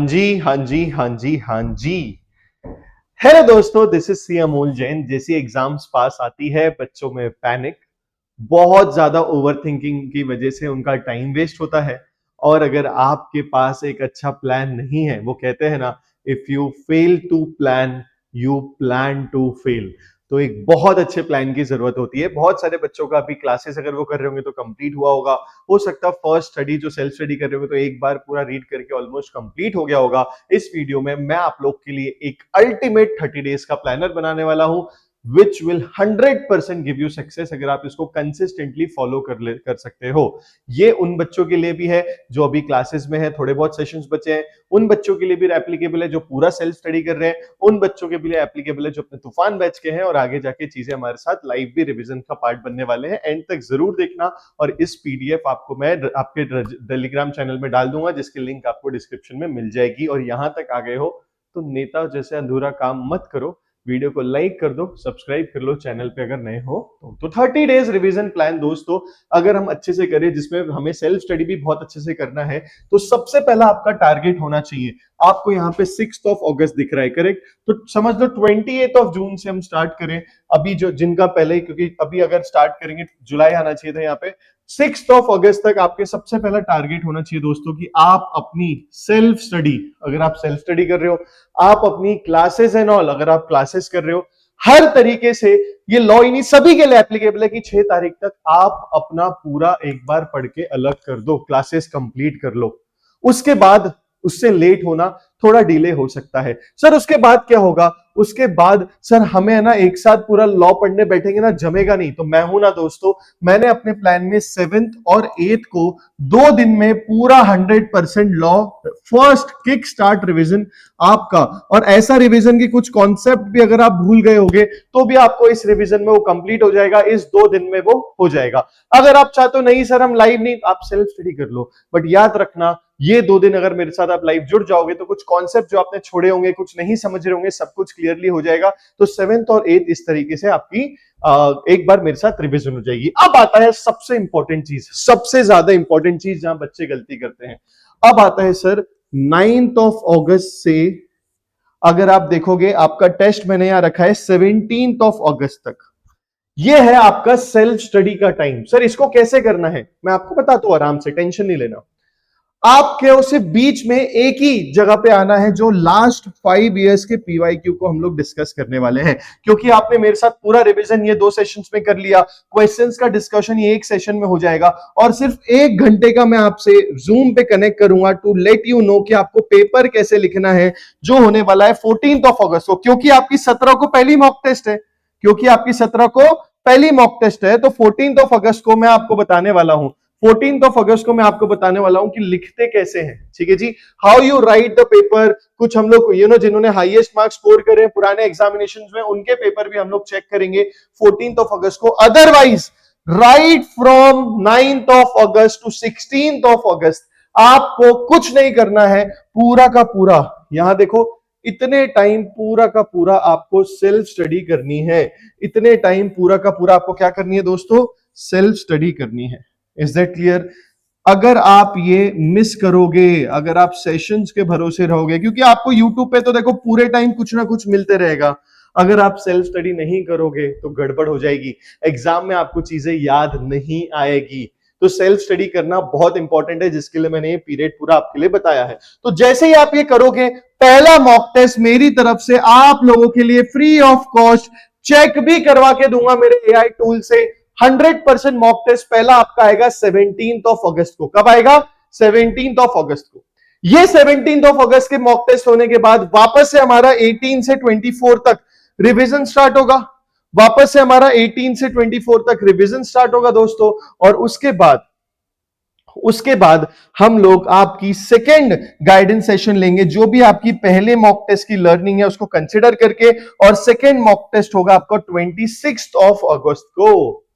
जी, हाँ जी, हाँ जी, हाँ जी। हेलो दोस्तों, this is C Amol Jain. जैसी एग्जाम्स पास आती है, बच्चों में पैनिक, बहुत ज्यादा ओवर थिंकिंग की वजह से उनका टाइम वेस्ट होता है। और अगर आपके पास एक अच्छा प्लान नहीं है, वो कहते हैं ना, if you fail to plan, you plan to fail. तो एक बहुत अच्छे प्लान की जरूरत होती है। बहुत सारे बच्चों का अभी क्लासेस अगर वो कर रहे होंगे तो कंप्लीट हुआ होगा। हो सकता है फर्स्ट स्टडी जो सेल्फ स्टडी कर रहे होंगे तो एक बार पूरा रीड करके ऑलमोस्ट कंप्लीट हो गया होगा। इस वीडियो में मैं आप लोग के लिए एक अल्टीमेट 30 डेज का प्लानर बनाने वाला हूं, which will 100% give you success अगर आप इसको कंसिस्टेंटली फॉलो कर सकते हो। ये उन बच्चों के लिए भी है जो अभी क्लासेस में है, थोड़े बहुत सेशंस बचे हैं। उन बच्चों के लिए भी एप्लीकेबल है जो पूरा सेल्फ स्टडी कर रहे हैं। उन बच्चों के लिए एप्लीकेबल है जो अपने तूफान बैच के हैं और आगे जाके चीजें हमारे साथ लाइव भी रिवीजन का पार्ट बनने वाले हैं। एंड तक जरूर देखना। और इस पीडीएफ आपको मैं आपके टेलीग्राम चैनल में डाल दूंगा, जिसकी लिंक आपको डिस्क्रिप्शन में मिल जाएगी। और यहां तक आ गए हो तो नेता जैसे अधूरा काम मत करो, वीडियो को लाइक कर दो, सब्सक्राइब कर लो चैनल पे अगर नए हो तो 30 डेज रिवीजन प्लान दोस्तों, अगर हम अच्छे से करें, जिसमें हमें सेल्फ स्टडी भी बहुत अच्छे से करना है, तो सबसे पहला आपका टारगेट होना चाहिए। आपको यहाँ पे 6 अगस्त दिख रहा है, करेक्ट? तो समझ लो 28 जून से हम स्टार्ट करें। अभी जो जिनका पहले, क्योंकि अभी अगर स्टार्ट करेंगे जुलाई आना चाहिए था यहाँ पे, 6 अगस्त तक आपके सबसे पहला टारगेट होना चाहिए दोस्तों कि आप अपनी सेल्फ स्टडी, अगर आप सेल्फ स्टडी कर रहे हो, आप अपनी क्लासेस एंड ऑल, अगर आप क्लासेस कर रहे हो, हर तरीके से ये लॉ इन्हीं सभी के लिए एप्लीकेबल है कि 6 तारीख तक आप अपना पूरा एक बार पढ़ के अलग कर दो, क्लासेस कंप्लीट कर लो। उसके बाद उससे लेट होना, थोड़ा डिले हो सकता है। सर उसके बाद क्या होगा? उसके बाद सर हमें है ना एक साथ पूरा लॉ पढ़ने बैठेंगे ना, जमेगा नहीं। तो मैं हूं ना दोस्तों, मैंने अपने प्लान में 7th और 8th को 2 दिन में पूरा 100% law first kick start revision आपका। और ऐसा रिवीजन की कुछ कॉन्सेप्ट भी अगर आप भूल गए होंगे तो भी आपको इस रिवीजन में वो कंप्लीट हो जाएगा, इस 2 दिन में वो हो जाएगा। अगर आप चाहते हो नहीं सर हम लाइव नहीं, आप सेल्फ स्टडी कर लो, बट याद रखना ये 2 दिन अगर मेरे साथ आप लाइव जुड़ जाओगे तो कुछ कॉन्सेप्ट जो आपने छोड़े होंगे, कुछ नहीं समझ रहे होंगे, सब कुछ क्लियरली हो जाएगा। तो 7th और 8th इस तरीके से आपकी एक बार मेरे साथ रिवीजन हो जाएगी। अब आता है सबसे इंपॉर्टेंट चीज, सबसे ज्यादा इंपॉर्टेंट चीज जहां बच्चे गलती करते हैं। अब आता है सर 9th अगस्त से, अगर आप देखोगे आपका टेस्ट मैंने यहां रखा है 17th अगस्त तक। यह है आपका सेल्फ स्टडी का टाइम। सर इसको कैसे करना है मैं आपको बताता हूं, आराम से, टेंशन नहीं लेना। आपके उसे बीच में एक ही जगह पे आना है जो लास्ट 5 इयर्स के पीवाईक्यू को हम लोग डिस्कस करने वाले हैं। क्योंकि आपने मेरे साथ पूरा रिवीजन ये 2 सेशंस में कर लिया, क्वेश्चंस का डिस्कशन ये एक सेशन में हो जाएगा, और सिर्फ 1 घंटे का मैं आपसे जूम पे कनेक्ट करूंगा टू लेट यू नो कि आपको पेपर कैसे लिखना है, जो होने वाला है 14 अगस्त को। क्योंकि आपकी 17 को पहली मॉक टेस्ट है, क्योंकि आपकी 17 को पहली मॉक टेस्ट है, तो 14 अगस्त को मैं आपको बताने वाला हूं, 14 अगस्त को मैं आपको बताने वाला हूं कि लिखते कैसे हैं। ठीक है जी, how you write the paper. कुछ हम लोग जिन्होंने हाईएस्ट मार्क्स स्कोर करे हैं पुराने एग्जामिनेशन में, उनके पेपर भी हम लोग चेक करेंगे 14 अगस्त को। Otherwise right from 9th August to 16th August आपको कुछ नहीं करना है, पूरा का पूरा, यहां देखो, इतने टाइम पूरा का पूरा आपको सेल्फ स्टडी करनी है। इतने टाइम पूरा का पूरा आपको क्या करनी है दोस्तों? सेल्फ स्टडी करनी है। Is that clear? अगर आप ये मिस करोगे, अगर आप सेशंस के भरोसे रहोगे, क्योंकि आपको यूट्यूब पे तो देखो पूरे टाइम कुछ ना कुछ मिलते रहेगा, अगर आप सेल्फ स्टडी नहीं करोगे तो गड़बड़ हो जाएगी, एग्जाम में आपको चीजें याद नहीं आएगी। तो सेल्फ स्टडी करना बहुत इंपॉर्टेंट है, जिसके लिए मैंने ये पीरियड पूरा आपके लिए बताया है। तो जैसे ही आप ये करोगे, पहला मॉक टेस्ट मेरी तरफ से आप लोगों के लिए फ्री ऑफ कॉस्ट चेक भी करवा के दूंगा मेरे एआई टूल से। 100% मॉक टेस्ट पहला आपका आएगा 17th अगस्त को। कब आएगा? 17th अगस्त को। ये 17th अगस्त के मॉक टेस्ट होने के बाद वापस से हमारा 18 से 24 तक रिवीजन स्टार्ट होगा। वापस से हमारा 18 से 24 तक रिवीजन स्टार्ट होगा दोस्तों। और उसके बाद हम लोग आपकी सेकेंड गाइडेंस सेशन लेंगे, जो भी आपकी पहले मॉक टेस्ट की लर्निंग है उसको कंसिडर करके, और सेकेंड मॉक टेस्ट होगा आपका 26 अगस्त को।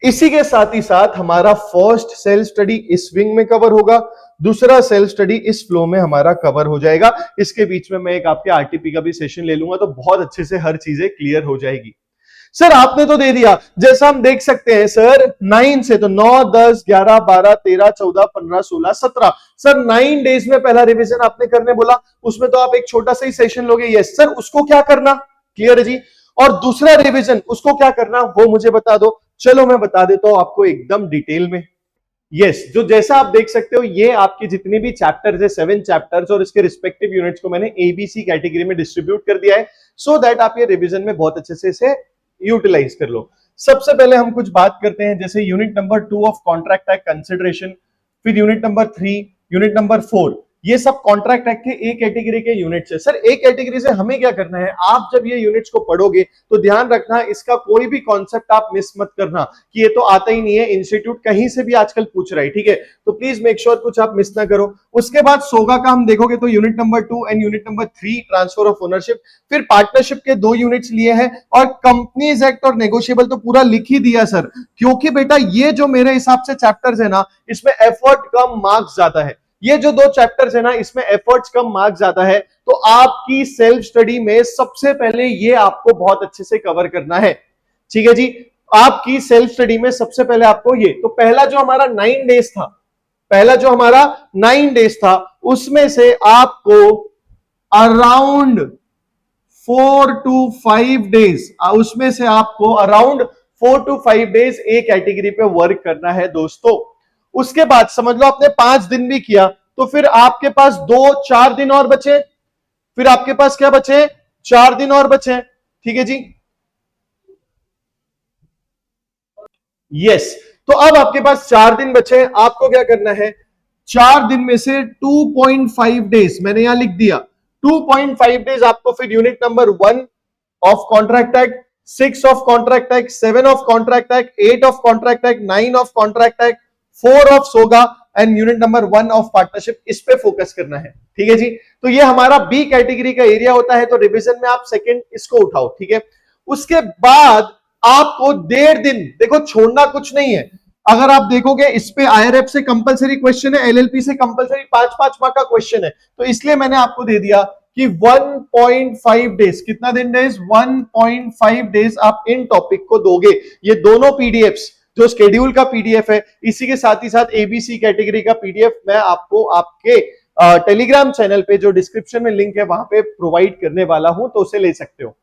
इसी के साथ ही साथ हमारा फर्स्ट सेल्फ स्टडी इस विंग में कवर होगा, दूसरा सेल्फ स्टडी इस फ्लो में हमारा कवर हो जाएगा। इसके बीच में मैं एक आपके आरटीपी का भी सेशन ले लूंगा, तो बहुत अच्छे से हर चीजें क्लियर हो जाएगी। सर आपने तो दे दिया, जैसा हम देख सकते हैं सर 9 से, तो 9, 10, 11, 12, 13, 14, 15, 16, 17, सर 9 डेज में पहला रिवीजन आपने करने बोला, उसमें तो आप एक छोटा सा ही सेशन लोगे। यस सर, उसको क्या करना, क्लियर है जी। और दूसरा रिवीजन उसको क्या करना वो मुझे बता दो। चलो मैं बता देता हूं आपको एकदम डिटेल में। यस, जो जैसा आप देख सकते हो ये आपके जितने भी चैप्टर्स है, 7 चैप्टर्स, और इसके रिस्पेक्टिव यूनिट्स को मैंने एबीसी कैटेगरी में डिस्ट्रीब्यूट कर दिया है, सो दैट आप ये रिवीजन में बहुत अच्छे से इसे यूटिलाइज कर लो। सबसे पहले हम कुछ बात करते हैं, जैसे unit number 2 of contract act consideration, फिर यूनिट नंबर 3, यूनिट नंबर 4, ये सब कॉन्ट्रैक्ट एक्ट के ए कैटेगरी के यूनिट्स है। सर ए कैटेगरी से हमें क्या करना है, आप जब ये यूनिट्स को पढ़ोगे तो ध्यान रखना इसका कोई भी कॉन्सेप्ट आप मिस मत करना कि ये तो आता ही नहीं है, इंस्टीट्यूट कहीं से भी आजकल पूछ रहा है, ठीक है, तो प्लीज मेक श्योर कुछ आप मिस ना करो। उसके बाद सोगा का हम देखोगे तो unit number 2 and unit number 3 transfer of ownership, फिर पार्टनरशिप के 2 यूनिट्स लिए हैं, और कंपनीज एक्ट और नेगोशिएबल तो पूरा लिख ही दिया सर, क्योंकि बेटा ये जो मेरे हिसाब से चैप्टर्स है ना, इसमें एफर्ट कम मार्क्स ज्यादा है। ये जो 2 चैप्टर्स है ना, इसमें एफर्ट्स कम मार्क्स ज्यादा है, तो आपकी सेल्फ स्टडी में सबसे पहले ये आपको बहुत अच्छे से कवर करना है, ठीक है जी। आपकी सेल्फ स्टडी में सबसे पहले आपको ये, तो पहला जो हमारा 9 डेज था, पहला जो हमारा 9 डेज था, उसमें से आपको अराउंड 4 to 5 डेज, उसमें से आपको around 4 to 5 days A category पे वर्क करना है दोस्तों। उसके बाद समझ लो आपने 5 दिन भी किया, तो फिर आपके पास 4 दिन और बचे, फिर आपके पास क्या बचे, 4 दिन और बचे, ठीक है जी। यस, तो अब आपके पास 4 दिन बचे, आपको क्या करना है, 4 दिन में से 2.5 डेज मैंने यहां लिख दिया, 2.5 डेज आपको फिर unit number 1 of contract act, 6 of contract act, 7 of contract act, 8 of contract act, 9 of contract act, 4 of SOGA and unit number 1 of partnership, इस पे फोकस करना है, ठीक है जी। तो ये हमारा बी कैटेगरी का एरिया होता है, तो रिवीजन में आप सेकंड इसको उठाओ, ठीक है। उसके बाद आपको 1.5 दिन, देखो छोड़ना कुछ नहीं है, अगर आप देखोगे इस पे आईआरएफ से कंपलसरी क्वेश्चन है, एलएलपी से कंपलसरी 5-5 मार्क का क्वेश्चन है, तो इसलिए मैंने आपको दे दिया कि 1.5 डेज, कितना दिन डेज, 1.5 डेज आप इन टॉपिक को दोगे। ये दोनों पीडीएफ्स, जो शेड्यूल का पीडीएफ है, इसी के साथ ही साथ एबीसी कैटेगरी का पीडीएफ मैं आपको आपके टेलीग्राम चैनल पे, जो डिस्क्रिप्शन में लिंक है, वहां पे प्रोवाइड करने वाला हूं, तो उसे ले सकते हो।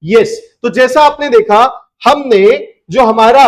यस, तो जैसा आपने देखा, हमने जो हमारा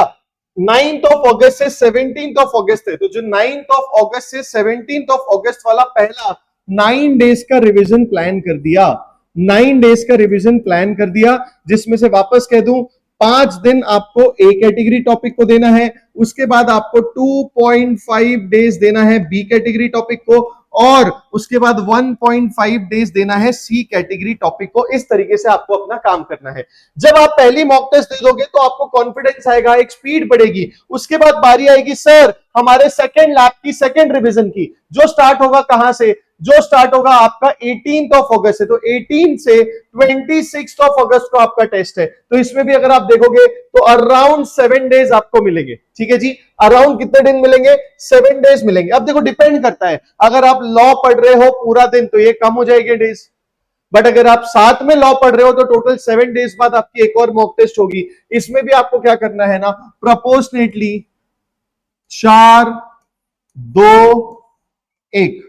9th ऑफ अगस्त से 17th ऑफ अगस्त है, तो जो 9th ऑफ अगस्त से 17th ऑफ अगस्त वाला पहला 9 डेज का रिवीजन प्लान कर दिया, 9 डेज का रिवीजन प्लान कर दिया, जिसमें से वापस कह दूं 5 दिन आपको ए कैटेगरी टॉपिक को देना है, उसके बाद आपको 2.5 डेज देना है बी कैटेगरी टॉपिक को, और उसके बाद 1.5 डेज देना है सी कैटेगरी टॉपिक को। इस तरीके से आपको अपना काम करना है। जब आप पहली मॉक टेस्ट दे दोगे तो आपको कॉन्फिडेंस आएगा, एक स्पीड बढ़ेगी। उसके बाद बारी आएगी सर हमारे सेकंड लैब की, सेकंड रिवीजन की, जो स्टार्ट होगा कहां से, जो स्टार्ट होगा आपका 18th ऑफ अगस्त से, तो 18 से 26 ऑफ अगस्त को आपका टेस्ट है। तो इसमें भी अगर आप देखोगे तो अराउंड 7 डेज आपको मिलेंगे, ठीक है जी। अराउंड कितने दिन मिलेंगे, 7 डेज मिलेंगे। अब देखो डिपेंड करता है, अगर आप लॉ पढ़ रहे हो पूरा दिन तो ये कम हो जाएंगे डेज, बट अगर आप साथ में लॉ पढ़ रहे हो तो टोटल 7 डेज बाद आपकी एक और मॉक टेस्ट होगी। इसमें भी आपको क्या करना है ना, proportionately 4, 2, 1,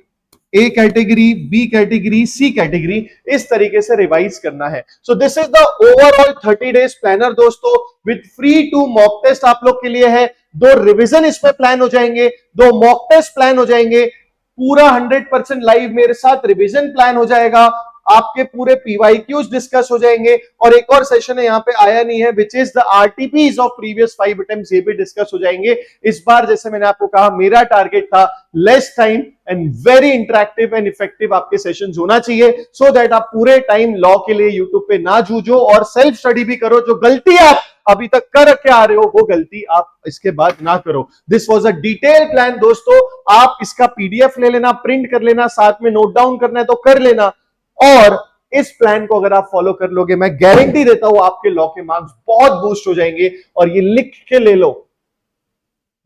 A category, B category, C category, इस तरीके से रिवाइज करना है। So this is the overall 30 days planner दोस्तों, विद फ्री 2 मॉक टेस्ट आप लोग के लिए है, 2 रिवीजन इसमें प्लान हो जाएंगे, 2 मॉक टेस्ट प्लान हो जाएंगे, पूरा 100% लाइव मेरे साथ रिवीजन प्लान हो जाएगा, आपके पूरे पीवाईक्यूज डिस्कस हो जाएंगे, और एक और सेशन है यहाँ पे आया नहीं है, which is the RTPs of previous 5 attempts, ये भी डिस्कस हो जाएंगे। इस बार जैसे मैंने आपको कहा, मेरा टारगेट था less time and very interactive and effective आपके सेशंस होना चाहिए, सो दैट आप पूरे टाइम लॉ के लिए यूट्यूब पे ना जूझो और सेल्फ स्टडी भी करो। जो गलती आप अभी तक कर के आ रहे हो वो गलती आप इसके बाद ना करो। This was a detail plan दोस्तों, आप इसका पीडीएफ ले लेना, प्रिंट कर लेना, साथ में नोट डाउन करना है तो कर लेना, और इस प्लान को अगर आप फॉलो कर लोगे, मैं गारंटी देता हूं आपके लॉ के मार्क्स बहुत बूस्ट हो जाएंगे। और ये लिख के ले लो,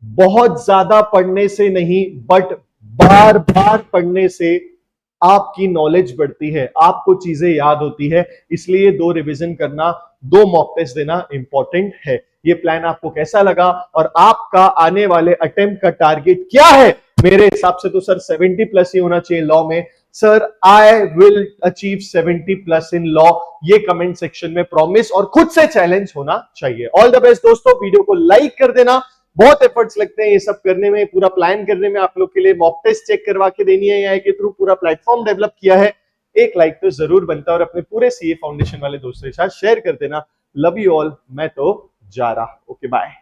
बहुत ज्यादा पढ़ने से नहीं, बट बार बार पढ़ने से आपकी नॉलेज बढ़ती है, आपको चीजें याद होती है। इसलिए 2 रिवीजन करना, 2 मॉक टेस्ट देना इंपॉर्टेंट है। ये प्लान आपको कैसा लगा और आपका आने वाले अटेम्प्ट का टारगेट क्या है? मेरे हिसाब से तो सर 70 प्लस ही होना चाहिए लॉ में। Sir I will achieve 70 plus in law, ये कमेंट सेक्शन में प्रॉमिस और खुद से चैलेंज होना चाहिए। ऑल द बेस्ट दोस्तों, वीडियो को लाइक कर देना। बहुत एफर्ट्स लगते हैं ये सब करने में, पूरा प्लान करने में। आप लोग के लिए मॉक टेस्ट चेक करवा के देनी है, एआई के थ्रू पूरा प्लेटफॉर्म डेवलप किया है। एक लाइक तो जरूर बनता है और अपने पूरे सीए फाउंडेशन वाले दोस्तों के साथ शेयर कर देना। लव यू ऑल, मैं तो जा रहा। Okay bye.